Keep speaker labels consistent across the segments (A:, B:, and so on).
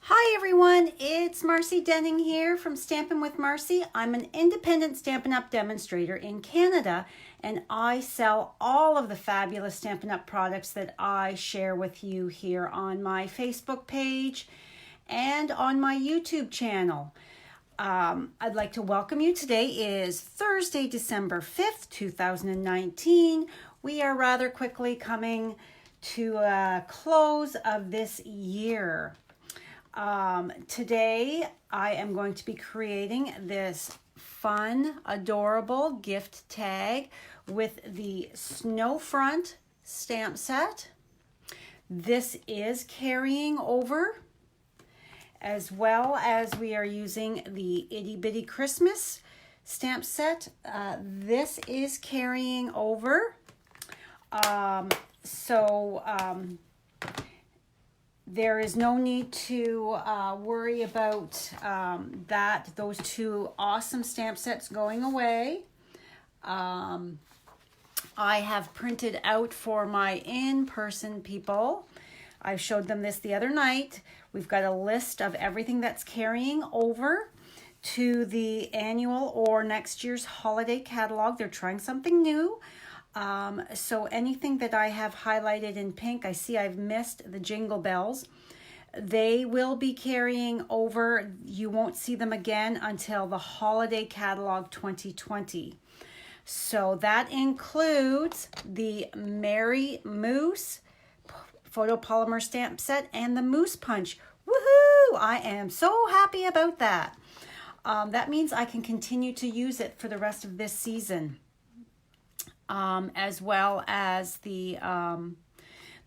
A: Hi everyone, it's Marcy Denning here from Stampin' with Marcy. I'm an independent Stampin' Up demonstrator in Canada, and I sell all of the fabulous Stampin' Up products that I share with you here on my Facebook page and on my YouTube channel. I'd like to welcome you. Today is Thursday, December 5th, 2019. We are rather quickly coming to a close of this year. Today I am going to be creating this fun, adorable gift tag with the Snowfront stamp set. This is carrying over, as well as we are using the Itty Bitty Christmas stamp set. This is carrying over. There is no need to worry about those two awesome stamp sets going away. I have printed out for my in-person people. I showed them this the other night. We've got a list of everything that's carrying over to the annual or next year's holiday catalog. They're trying something new. So anything that I have highlighted in pink, I see I've missed the Jingle Bells. They will be carrying over. You won't see them again until the holiday catalog 2020. So that includes the Merry Moose photopolymer stamp set and the Moose Punch. Woohoo! I am so happy about that. That means I can continue to use it for the rest of this season. As well as the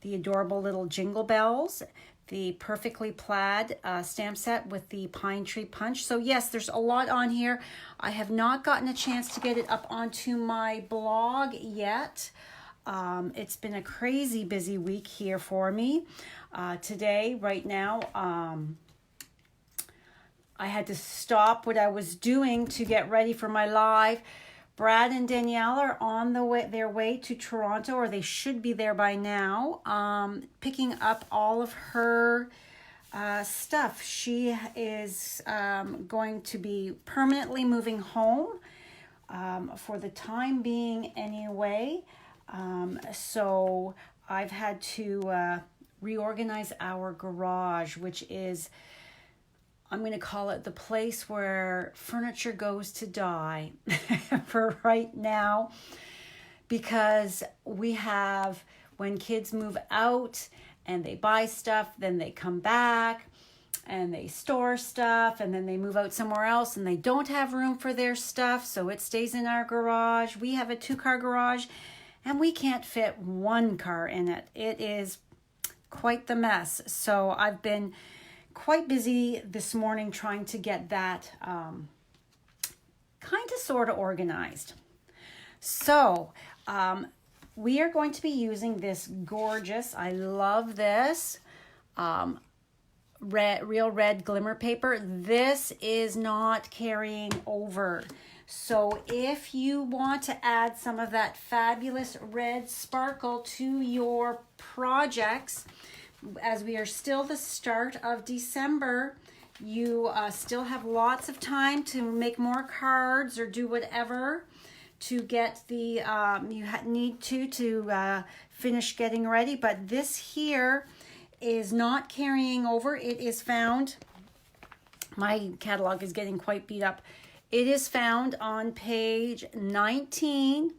A: adorable little Jingle Bells, the Perfectly Plaid stamp set with the Pine Tree Punch. So yes, there's a lot on here. I have not gotten a chance to get it up onto my blog yet. It's been a crazy busy week here for me. Today, right now, I had to stop what I was doing to get ready for my live. Brad and Danielle are on their way to Toronto, or they should be there by now, picking up all of her stuff. She is going to be permanently moving home for the time being anyway. So I've had to reorganize our garage, which is, I'm going to call it the place where furniture goes to die for right now, because we have, when kids move out and they buy stuff, then they come back and they store stuff, and then they move out somewhere else and they don't have room for their stuff, so it stays in our garage. We have a 2-car garage and we can't fit 1 car in it. It is quite the mess. So I've been quite busy this morning trying to get that kind of sort of organized. So we are going to be using this gorgeous, I love this, real red glimmer paper. This is not carrying over. So if you want to add some of that fabulous red sparkle to your projects, as we are still the start of December, you still have lots of time to make more cards or do whatever to get the, you need to finish getting ready. But this here is not carrying over. It is found, my catalog is getting quite beat up. It is found on page 19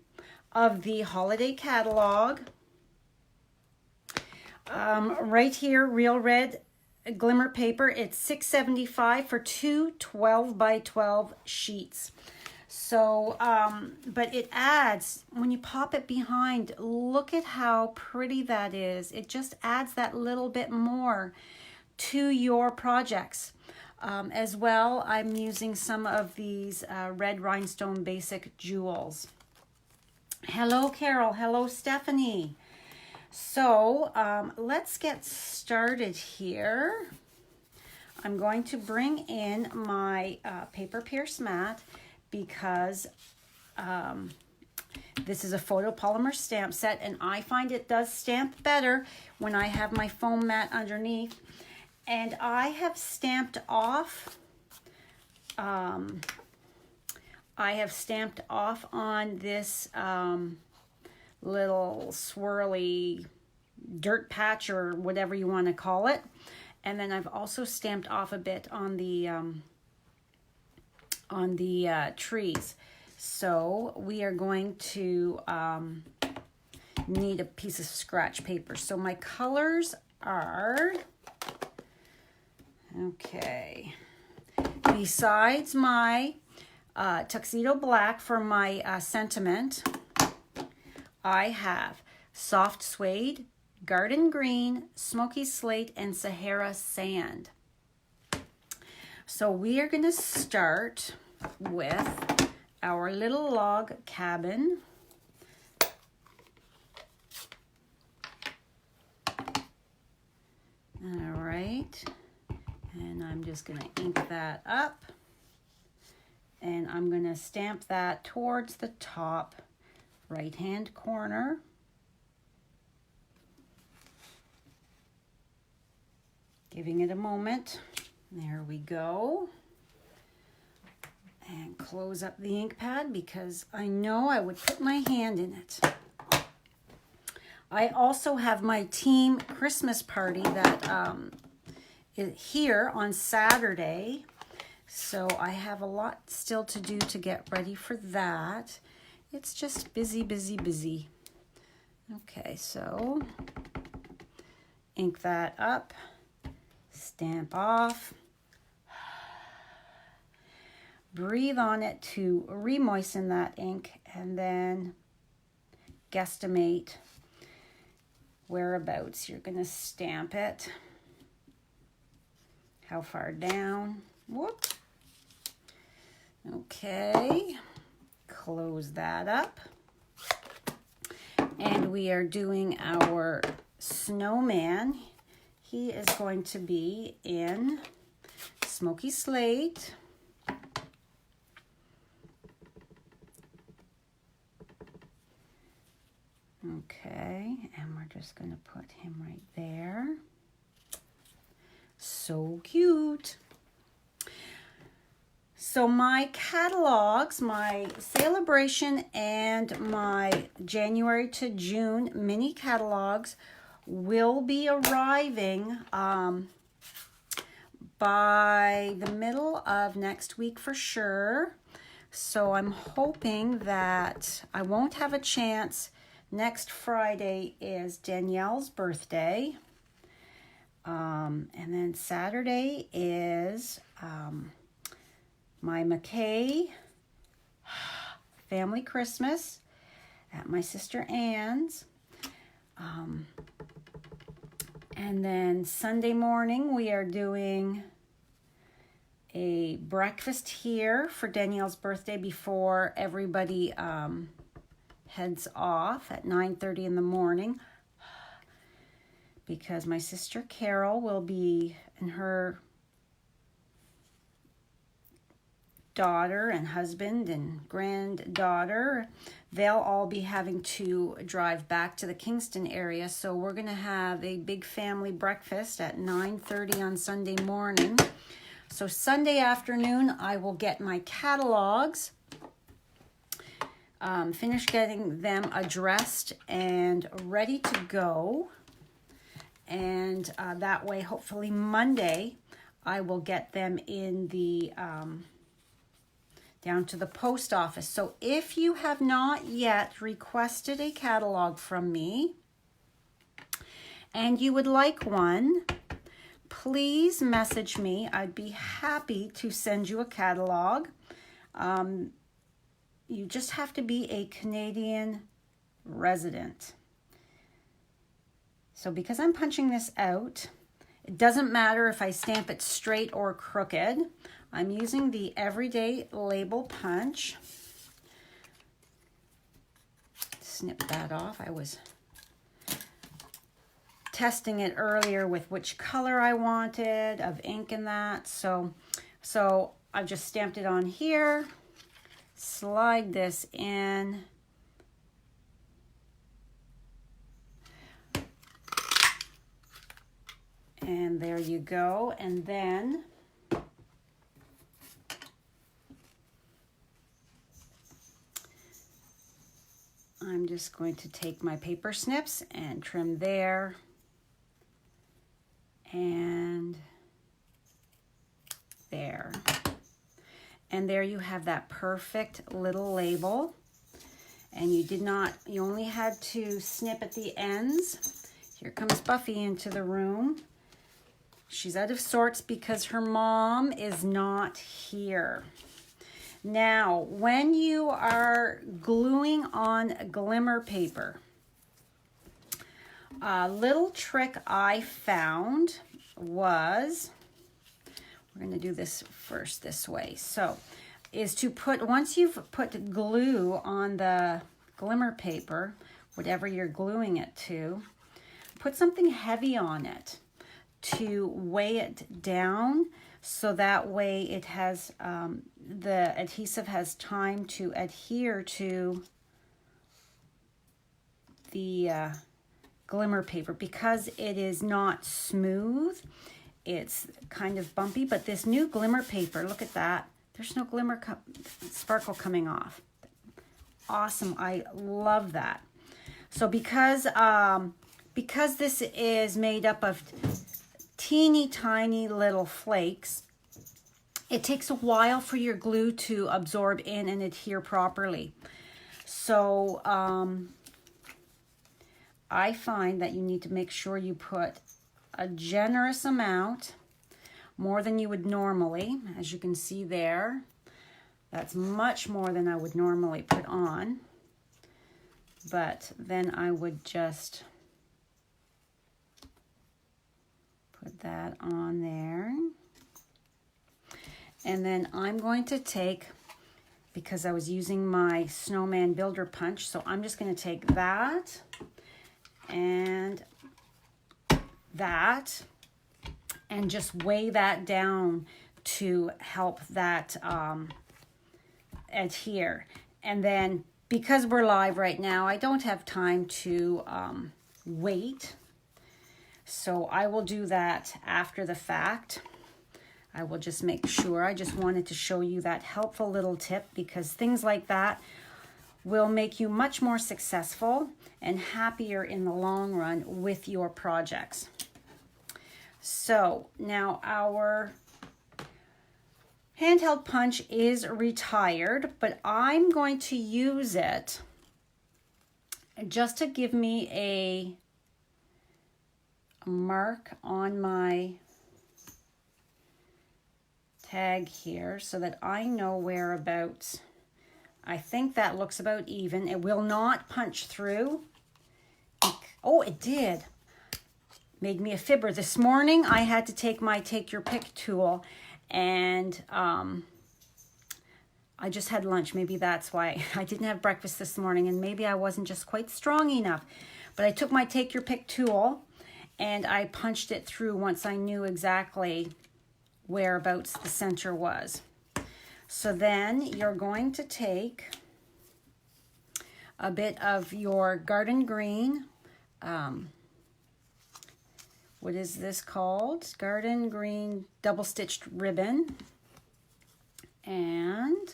A: of the holiday catalog. Right here, real red glimmer paper. It's $6.75 for 2 12 by 12 sheets. So, but it adds, when you pop it behind, look at how pretty that is. It just adds that little bit more to your projects. As well, I'm using some of these red rhinestone basic jewels. Hello, Carol. Hello, Stephanie. So let's get started here. I'm going to bring in my paper pierce mat because this is a photopolymer stamp set, and I find it does stamp better when I have my foam mat underneath. And I have stamped off, on this little swirly dirt patch or whatever you want to call it. And then I've also stamped off a bit on the trees. So we are going to need a piece of scratch paper. So my colors are, okay, besides my tuxedo black for my sentiment, I have soft suede, garden green, smoky slate, and Sahara sand. So we are going to start with our little log cabin. All right, and I'm just going to ink that up, and I'm going to stamp that towards the top right hand corner. Giving it a moment. There we go. And close up the ink pad because I know I would put my hand in it. I also have my team Christmas party that is here on Saturday. So I have a lot still to do to get ready for that. It's just busy, busy, busy. Okay, so ink that up, stamp off, breathe on it to re-moisten that ink, and then guesstimate whereabouts you're going to stamp it. How far down? Whoop. Okay. Close that up. And we are doing our snowman. He is going to be in smoky slate. Okay, and we're just going to put him right there. So cute. So my catalogs, my Celebration and my January to June mini catalogs will be arriving by the middle of next week for sure. So I'm hoping that I won't have a chance. Next Friday is Danielle's birthday. And then Saturday is my McKay family Christmas at my sister Ann's. And then Sunday morning we are doing a breakfast here for Danielle's birthday before everybody heads off at 9:30 in the morning, because my sister Carol will be, and her daughter and husband and granddaughter, they'll all be having to drive back to the Kingston area. So we're going to have a big family breakfast at 9:30 on Sunday morning. So Sunday afternoon, I will get my catalogs, finish getting them addressed and ready to go. And that way, hopefully Monday, I will get them in the down to the post office. So if you have not yet requested a catalog from me and you would like one, please message me. I'd be happy to send you a catalog. You just have to be a Canadian resident. So because I'm punching this out, it doesn't matter if I stamp it straight or crooked. I'm using the Everyday Label Punch. Snip that off. I was testing it earlier with which color I wanted of ink and that. So I've just stamped it on here. Slide this in. And there you go. And then I'm just going to take my paper snips and trim there. And there. And there you have that perfect little label. And you only had to snip at the ends. Here comes Buffy into the room. She's out of sorts because her mom is not here. Now, when you are gluing on glimmer paper, a little trick I found was, we're going to do this first this way. So, is to put, once you've put glue on the glimmer paper, whatever you're gluing it to, put something heavy on it to weigh it down, so that way it has, the adhesive has time to adhere to the glimmer paper. Because it is not smooth, it's kind of bumpy, but this new glimmer paper, look at that, there's no glimmer sparkle coming off. Awesome, I love that. So because this is made up of teeny tiny little flakes, it takes a while for your glue to absorb in and adhere properly. So I find that you need to make sure you put a generous amount, more than you would normally. As you can see there, that's much more than I would normally put on. But then I would just put that on there. And then I'm going to take, because I was using my snowman builder punch, so I'm just going to take that and that and just weigh that down to help that adhere. And then, because we're live right now, I don't have time to wait. So I will do that after the fact. I will just make sure. I just wanted to show you that helpful little tip, because things like that will make you much more successful and happier in the long run with your projects. So now our handheld punch is retired, but I'm going to use it just to give me a mark on my tag here so that I know whereabouts. I think that looks about even. It will not punch through. Oh, it did. Made me a fibber. This morning I had to take my take your pick tool, and I just had lunch. Maybe that's why I didn't have breakfast this morning, and maybe I wasn't just quite strong enough. But I took my take your pick tool and I punched it through once I knew exactly whereabouts the center was. So then you're going to take a bit of your garden green, what is this called? Garden green double stitched ribbon. And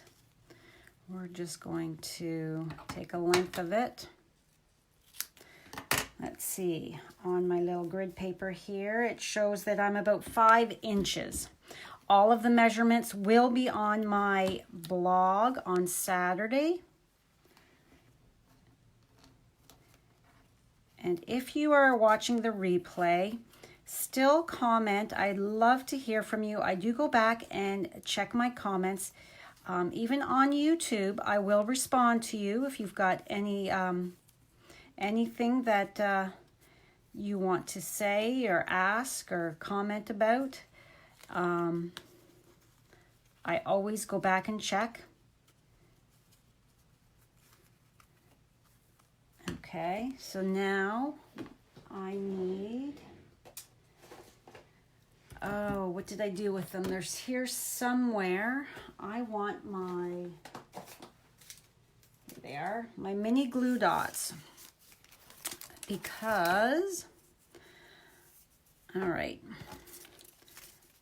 A: we're just going to take a length of it. Let's see, on my little grid paper here, it shows that I'm about 5 inches. All of the measurements will be on my blog on Saturday. And if you are watching the replay, still comment. I'd love to hear from you. I do go back and check my comments. Even on YouTube, I will respond to you if you've got any anything that you want to say or ask or comment about. I always go back and check. Okay, so now I need, oh, what did I do with them? There's here somewhere. I want my, here they are, my mini glue dots, because All right.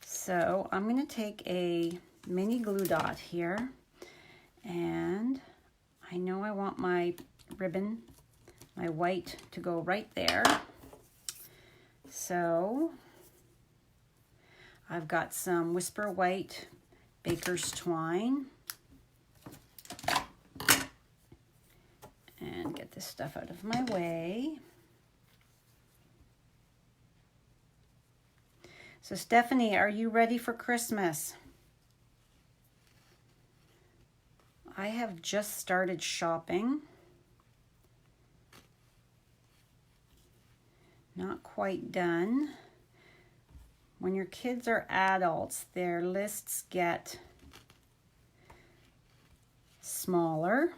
A: So I'm going to take a mini glue dot here, and I know I want my ribbon, my white, to go right there. So I've got some Whisper White Baker's Twine. And get this stuff out of my way. So Stephanie, are you ready for Christmas? I have just started shopping. Not quite done. When your kids are adults, their lists get smaller.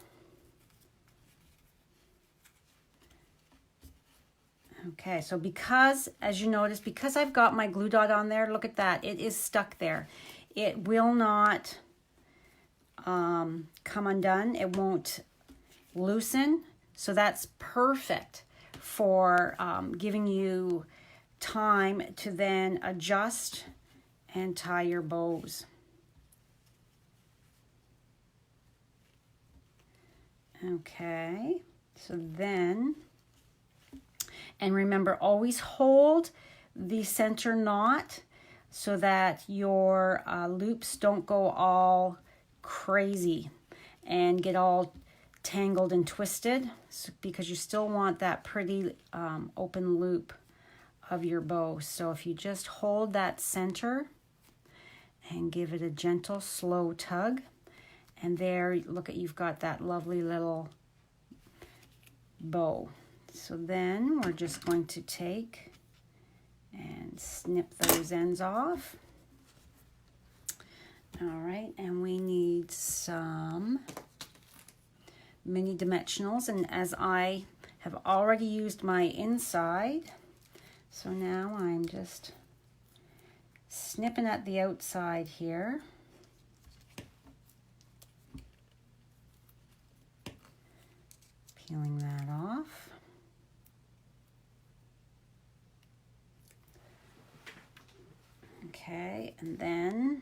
A: Okay, so because, as you notice, because I've got my glue dot on there, look at that, it is stuck there. It will not come undone. It won't loosen. So that's perfect for giving you time to then adjust and tie your bows. Okay, so then, and remember, always hold the center knot so that your loops don't go all crazy and get all tangled and twisted, because you still want that pretty open loop of your bow. So if you just hold that center and give it a gentle, slow tug, and there, look at, you've got that lovely little bow. So then we're just going to take and snip those ends off. All right, and we need some mini dimensionals, and as I have already used my inside, so now I'm just snipping at the outside here. Peeling that off. Okay, and then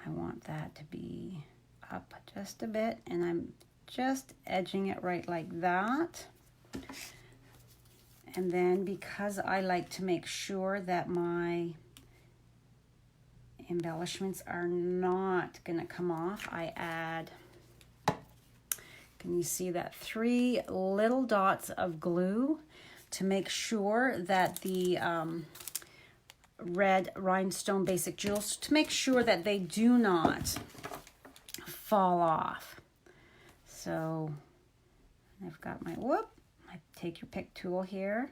A: I want that to be up just a bit, and I'm just edging it right like that. And then, because I like to make sure that my embellishments are not gonna come off, I add, can you see that, 3 little dots of glue to make sure that the red rhinestone basic jewels, to make sure that they do not fall off. So I've got my, I take your pick tool here.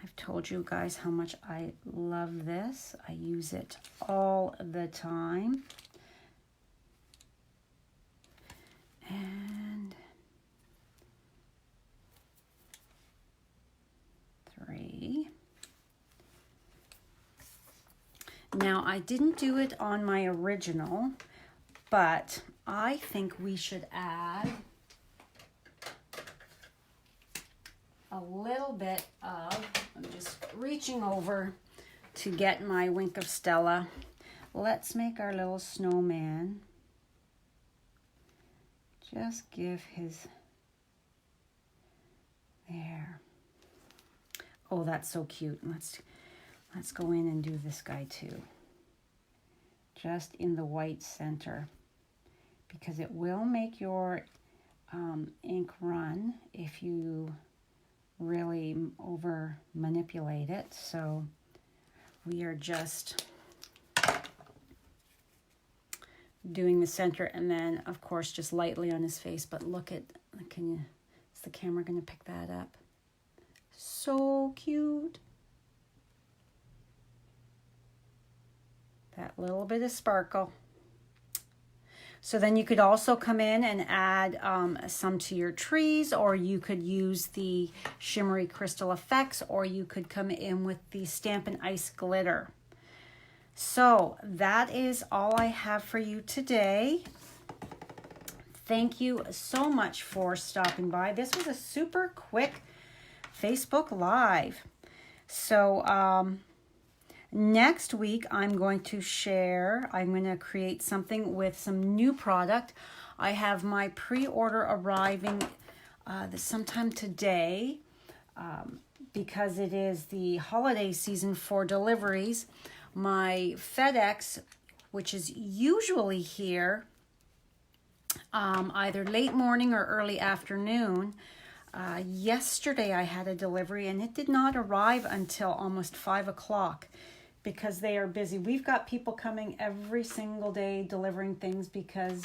A: I've told you guys how much I love this. I use it all the time. And 3. Now, I didn't do it on my original, but I think we should add a little bit of, I'm just reaching over to get my Wink of Stella. Let's make our little snowman. Just give his, there. Oh, that's so cute. Let's go in and do this guy too. Just in the white center, because it will make your ink run if you really over manipulate it. So we are just doing the center, and then of course just lightly on his face. But look at, is the camera going to pick that up? So cute. That little bit of sparkle. So then you could also come in and add some to your trees, or you could use the shimmery crystal effects, or you could come in with the Stampin' Ice glitter. So that is all I have for you today. Thank you so much for stopping by. This was a super quick Facebook Live. So next week I'm going to create something with some new product. I have my pre-order arriving sometime today because it is the holiday season for deliveries. My FedEx, which is usually here either late morning or early afternoon, yesterday I had a delivery and it did not arrive until almost 5 o'clock because they are busy. We've got people coming every single day delivering things because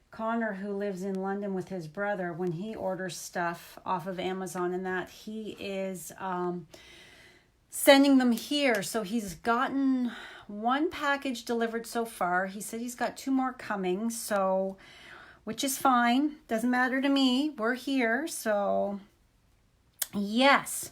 A: Connor, who lives in London with his brother, when he orders stuff off of Amazon and that, he is sending them here. So he's gotten one package delivered so far. He said he's got 2 more coming, so which is fine. Doesn't matter to me. We're here. So yes.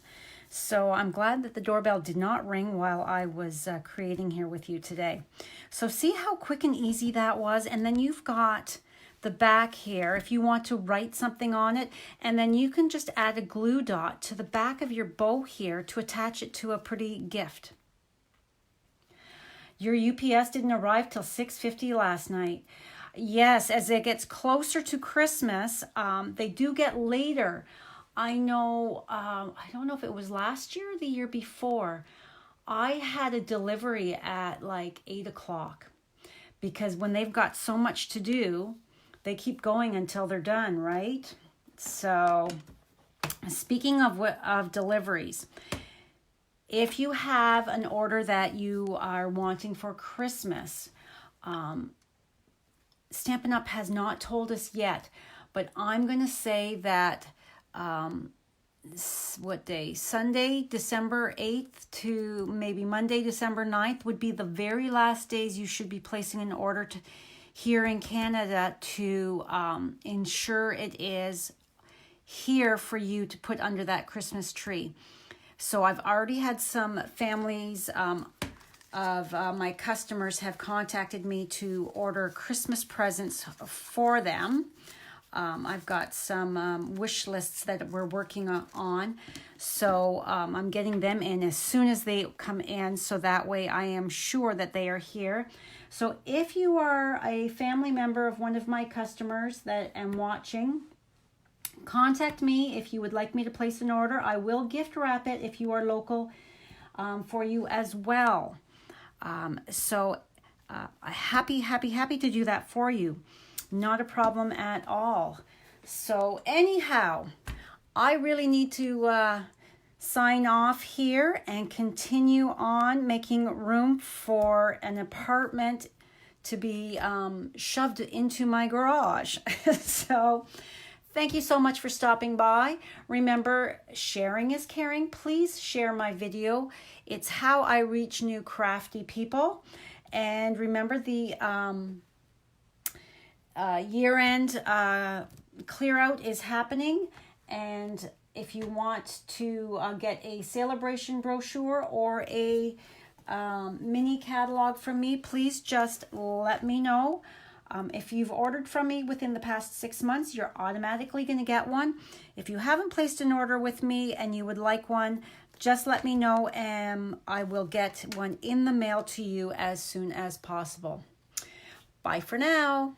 A: So I'm glad that the doorbell did not ring while I was creating here with you today. So see how quick and easy that was? And then you've got the back here if you want to write something on it, and then you can just add a glue dot to the back of your bow here to attach it to a pretty gift. Your UPS didn't arrive till 6:50 last night. Yes, as it gets closer to Christmas, they do get later. I know, I don't know if it was last year or the year before, I had a delivery at like 8 o'clock because when they've got so much to do, they keep going until they're done, right? So speaking of deliveries, if you have an order that you are wanting for Christmas, Stampin' Up! Has not told us yet, but I'm going to say that what day? Sunday, December 8th to maybe Monday, December 9th would be the very last days you should be placing an order here in Canada to ensure it is here for you to put under that Christmas tree. So I've already had some families of my customers have contacted me to order Christmas presents for them. I've got some wish lists that we're working on. So I'm getting them in as soon as they come in, so that way I am sure that they are here. So if you are a family member of one of my customers that am watching, contact me if you would like me to place an order. I will gift wrap it if you are local for you as well. So happy to do that for you. Not a problem at all. So anyhow, I really need to sign off here and continue on making room for an apartment to be shoved into my garage. So thank you so much for stopping by. Remember, sharing is caring. Please share my video. It's how I reach new crafty people. And remember, the year-end clear out is happening, and if you want to get a celebration brochure or a mini catalog from me, please just let me know. If you've ordered from me within the past 6 months, you're automatically going to get one. If you haven't placed an order with me and you would like one, just let me know and I will get one in the mail to you as soon as possible. Bye for now.